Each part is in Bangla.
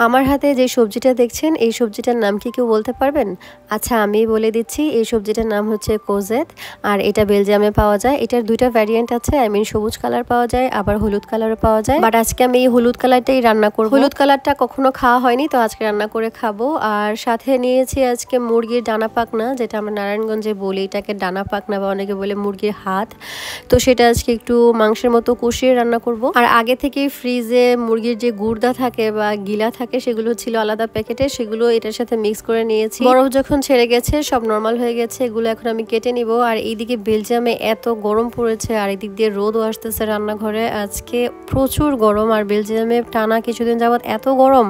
আমার হাতে যে সবজিটা দেখছেন এই সবজিটার নাম কি কেউ বলতে পারবেন? আচ্ছা আমি বলে দিচ্ছি, এই সবজিটার নাম হচ্ছে কোজেত। আর এটা বেলজিয়ামে পাওয়া যায়। এটার দুইটা ভ্যারিয়েন্ট আছে, সবুজ কালার পাওয়া যায়, আবার হলুদ কালারও পাওয়া যায়। বাট আজকে আমি এই হলুদ কালারটাই রান্না করব। হলুদ কালারটা কখনো খাওয়া হয়নি, তো আজকে রান্না করে খাবো। আর সাথে নিয়েছি আজকে মুরগির ডানা পাখনা, যেটা আমরা নারায়ণগঞ্জে বলি এটাকে ডানা পাখনা, বা অনেকে বলে মুরগির হাত। তো সেটা আজকে একটু মাংসের মতো কষিয়ে রান্না করব। আর আগে থেকে ফ্রিজে মুরগির যে গুর্দা থাকে বা গিলা থাকে সেগুলো ছিল আলাদা প্যাকেটে, সেগুলো এটার সাথে মিক্স করে নিয়েছি। বরফ যখন ছেড়ে গেছে সব নর্মাল হয়ে গেছে, এগুলো এখন আমি কেটে নিব। আর এইদিকে বেলজিয়ামে এত গরম পড়েছে, আর এদিক দিয়ে রোদও আসতেছে রান্নাঘরে, আজকে প্রচুর গরম। আর বেলজিয়ামে টানা কিছুদিন যাবত এত গরম,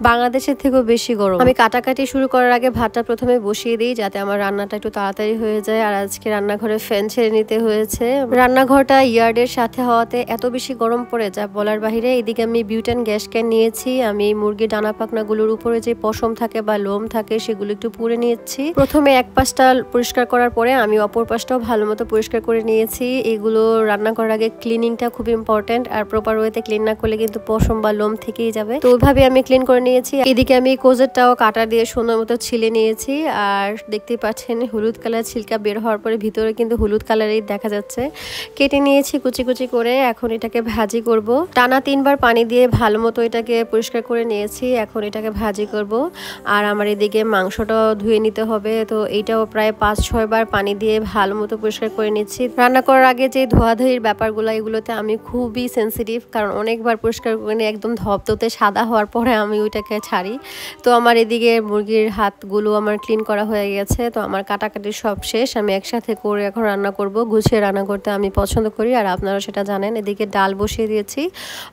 বাংলাদেশের থেকেও বেশি গরম। আমি কাটাকাটি শুরু করার আগে ভাতটা প্রথমে বসিয়ে দিই, যাতে আমার রান্নাটা একটু তাড়াতাড়ি হয়ে যায়। আর আজকে রান্নাঘরে ফ্যান ছেড়ে নিতে হয়েছে, রান্নাঘরটা ইয়ার্ডের সাথে হওয়াতে এত বেশি গরম পড়ে যা বলার বাহিরে। এদিকে আমি বিউটেন গ্যাস ক্যান নিয়েছি, আমি মুরগির ডানা পাখনাগুলোর উপরে যে পশম থাকে বা লোম থাকে সেগুলো একটু পুড়ে নিয়েছি। প্রথমে এক পাশটা পরিষ্কার করার পরে আমি অপর পাশটাও ভালো মতো পরিষ্কার করে নিয়েছি। এগুলো রান্না করার আগে ক্লিনিংটা খুব ইম্পর্টেন্ট, আর প্রপার ওয়েতে ক্লিন না করলে কিন্তু পশম বা লোম থেকেই যাবে। তো ওইভাবে আমি ক্লিন করে নিয়েছি। এদিকে আমি কোজেরটাও কাটা দিয়ে সুন্দর মতো ছিলে নিয়েছি। আর দেখতেই পাচ্ছেন হলুদ কালার ছিলকা বের হওয়ার পরে ভিতরে কিন্তু হলুদ কালারই দেখা যাচ্ছে। কেটে নিয়েছি কুচি কুচি করে, এখন এটাকে ভাজি করব। টানা 3 বার পানি দিয়ে ভালো মতো এটাকে পরিষ্কার করে নিয়েছি, এখন এটাকে ভাজি করব। আর আমার এদিকে মাংসটাও ধুয়ে নিতে হবে, তো এইটাও প্রায় 5-6 বার পানি দিয়ে ভালো মতো পরিষ্কার করে নিচ্ছি। রান্না করার আগে যে ধোয়াধুয়ির ব্যাপারগুলো এগুলোতে আমি খুবই সেন্সিটিভ, কারণ অনেকবার পরিষ্কার করে নিয়ে একদম ধপধপে সাদা হওয়ার পরে আমি ওইটাকে ছাড়ি। তো আমার এদিকে মুরগির হাতগুলো আমার ক্লিন করা হয়ে গেছে, তো আমার কাটাকাটি সব শেষ। আমি একসাথে করে এখন রান্না করব। গুছিয়ে রান্না করতে আমি পছন্দ করি, আর আপনারা সেটা জানেন। এদিকে ডাল বসিয়ে দিয়েছি,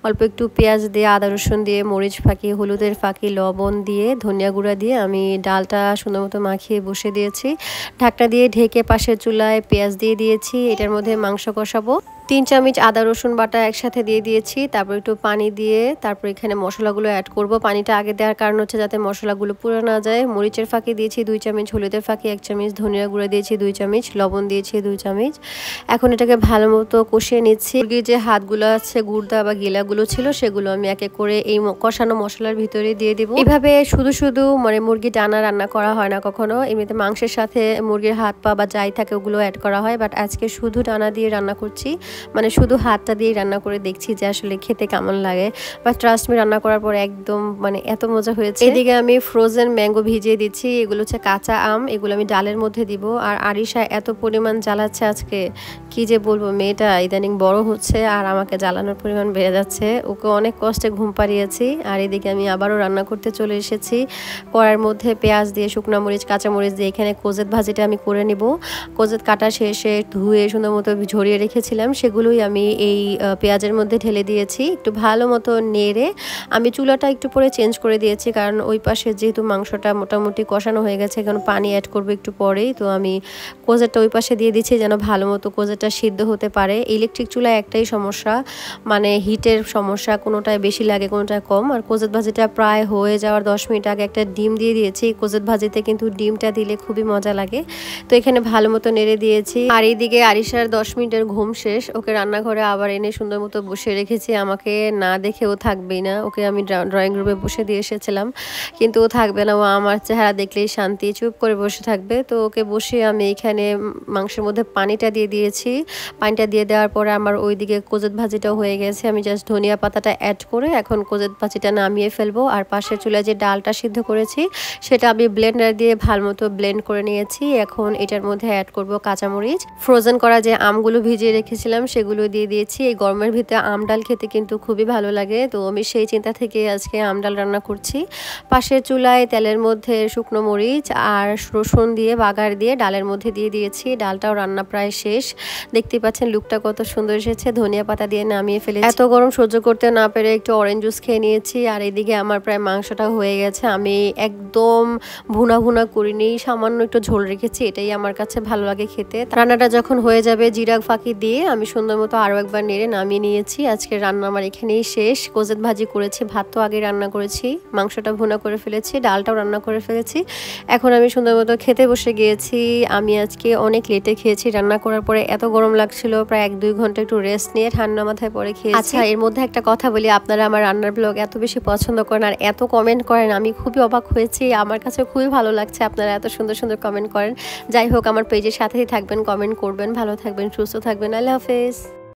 অল্প একটু পেঁয়াজ দিয়ে, আদা রসুন দিয়ে, মরিচ ফাঁকি, হলুদের ফাঁকি, লবণ দিয়ে, ধনিয়া গুঁড়া দিয়ে আমি ডালটা সুন্দর মতো মাখিয়ে বসিয়ে দিয়েছি। ঢাকনা দিয়ে ঢেকে পাশের চুলায় পেঁয়াজ দিয়ে দিয়েছি। এটার মধ্যে মাংস কষাবো। 3 চামচ আদা রসুন বাটা একসাথে দিয়ে দিয়েছি, তারপর একটু পানি দিয়ে তারপর এখানে মশলাগুলো অ্যাড করব। পানিটা আগে দেওয়ার কারণ হচ্ছে যাতে মশলাগুলো পুড়ে না যায়। মরিচের ফাঁকি দিয়েছি 2 চামচ, হলুদের ফাঁকি 1 চামচ, ধনিয়া গুঁড়া দিয়েছি 2 চামচ, লবণ দিয়েছি 2 চামচ। এখন এটাকে ভালো মতো কষিয়ে নিচ্ছি। মুরগির যে হাতগুলো আছে, গুর্দা বা গিলাগুলো ছিল, সেগুলো আমি একে করে এই কষানো মশলার ভিতরে দিয়ে দিব। এভাবে শুধু শুধু মানে মুরগি ডানা রান্না করা হয় না কখনো, এমনিতে মাংসের সাথে মুরগির হাত পা বা যাই থাকে ওগুলো অ্যাড করা হয়, বাট আজকে শুধু ডানা দিয়ে রান্না করছি, মানে শুধু হাতটা দিয়ে রান্না করে দেখছি যে আসলে খেতে কেমন লাগে। বাট ট্রাস্ট মি, রান্না করার পর একদম মানে এত মজা হয়েছে। এদিকে আমি ফ্রোজেন ম্যাঙ্গো ভিজিয়ে দিচ্ছি, এগুলো হচ্ছে কাঁচা আম, এগুলো আমি ডালের মধ্যে দিব। আর আরিশা এত পরিমাণ জ্বালাচ্ছে আজকে, কি যে বলবো, মেয়েটা ইদানিং বড় হচ্ছে আর আমাকে জ্বালানোর পরিমাণ বেড়ে যাচ্ছে। ওকে অনেক কষ্টে ঘুম পাড়িয়েছি। আর এদিকে আমি আবারও রান্না করতে চলে এসেছি। কড়াইয়ের মধ্যে পেঁয়াজ দিয়ে, শুকনো মরিচ, কাঁচামরিচ দিয়ে এখানে কোজেত ভাজিটা আমি করে নিব। কোজেত কাটা শেষে ধুয়ে সুন্দর মতো ঝরিয়ে রেখেছিলাম, সেগুলোই আমি এই পেঁয়াজের মধ্যে ঢেলে দিয়েছি। একটু ভালো মতো নেড়ে আমি চুলাটা একটু পরে চেঞ্জ করে দিয়েছি, কারণ ওই পাশে যেহেতু মাংসটা মোটামুটি কষানো হয়ে গেছে, কারণ পানি অ্যাড করবো একটু পরেই। তো আমি কোজেটটা ওই পাশে দিয়ে দিচ্ছি যেন ভালো মতো কোজেটটা সিদ্ধ হতে পারে। ইলেকট্রিক চুলায় একটাই সমস্যা, মানে হিটের সমস্যা, কোনোটায় বেশি লাগে কোনোটায় কম। আর কোজেত ভাজিটা প্রায় হয়ে যাওয়ার 10 মিনিট আগে একটা ডিম দিয়ে দিয়েছি। কোজেত ভাজিতে কিন্তু ডিমটা দিলে খুবই মজা লাগে। তো এখানে ভালো মতো নেড়ে দিয়েছি। আর এইদিকে আরিশার 10 মিনিটের ঘুম শেষ, ওকে রান্নাঘরে আবার এনে সুন্দর মতো বসে রেখেছি। আমাকে না দেখে ও থাকবেই না, ওকে আমি ড্রয়িং রুমে বসে দিয়ে এসেছিলাম, কিন্তু ও থাকবে না। ও আমার চেহারা দেখলেই শান্তি, চুপ করে বসে থাকবে। তো ওকে বসে আমি এখানে মাংসের মধ্যে পানিটা দিয়ে দিয়েছি। পানিটা দিয়ে দেওয়ার পরে আমার ওইদিকে কোজেত ভাজিটাও হয়ে গেছে। আমি জাস্ট ধনিয়া পাতাটা অ্যাড করে এখন কোজেত ভাজিটা নামিয়ে ফেলবো। আর পাশের চুলায় যে ডালটা সিদ্ধ করেছি সেটা আমি ব্লেন্ডার দিয়ে ভালো মতো ব্লেন্ড করে নিয়েছি। এখন এটার মধ্যে অ্যাড করব কাঁচামরিচ, ফ্রোজেন করা যে আমগুলো ভিজিয়ে রেখেছিলাম সেগুলো দিয়ে দিয়েছি। এই গরমের ভিতরে আম ডাল খেতে কিন্তু খুবই ভালো লাগে, তো আমি সেই চিন্তা থেকে আজকে আম ডাল রান্না করছি। পাশের চুলায় তেলের মধ্যে শুকনো মরিচ আর রসুন দিয়ে বাগার দিয়ে ডালের মধ্যে দিয়ে দিয়েছি। ডালটাও রান্না প্রায় শেষ, দেখতে পাচ্ছেন লুকটা কত সুন্দর এসেছে। ধনিয়া পাতা দিয়ে নামিয়ে ফেলেছি। এত গরম সহ্য করতে না পেরে একটু অরেঞ্জ জুস খেয়ে নিয়েছি। আর এদিকে আমার প্রায় মাংসটা হয়ে গেছে। আমি একদম ভুনা ভুনা করিনি, সামান্য একটু ঝোল রেখেছি, এটাই আমার কাছে ভালো লাগে খেতে। রান্নাটা যখন হয়ে যাবে জিরা ফাঁকি দিয়ে আমি সুন্দর মতো আরও একবার নেড়ে নামিয়ে নিয়েছি। আজকে রান্না আমার এখানেই শেষ। কোজেত ভাজি করেছি, ভাত তো আগে রান্না করেছি, মাংসটা ভুনা করে ফেলেছি, ডালটাও রান্না করে ফেলেছি। এখন আমি সুন্দর মতো খেতে বসে গিয়েছি। আমি আজকে অনেক লেটে খেয়েছি, রান্না করার পরে এত গরম লাগছিল, প্রায় 1-2 ঘন্টা একটু রেস্ট নিয়ে ঠান্ডা মাথায় পরে খেয়েছি। আচ্ছা, এর মধ্যে একটা কথা বলি, আপনারা আমার রান্নার ব্লগ এত বেশি পছন্দ করেন আর এত কমেন্ট করেন, আমি খুবই অবাক হয়েছি। আমার কাছে খুবই ভালো লাগছে আপনারা এত সুন্দর সুন্দর কমেন্ট করেন। যাই হোক, আমার পেজের সাথেই থাকবেন, কমেন্ট করবেন, ভালো থাকবেন, সুস্থ থাকবেন। আল্লাহ হাফেজ।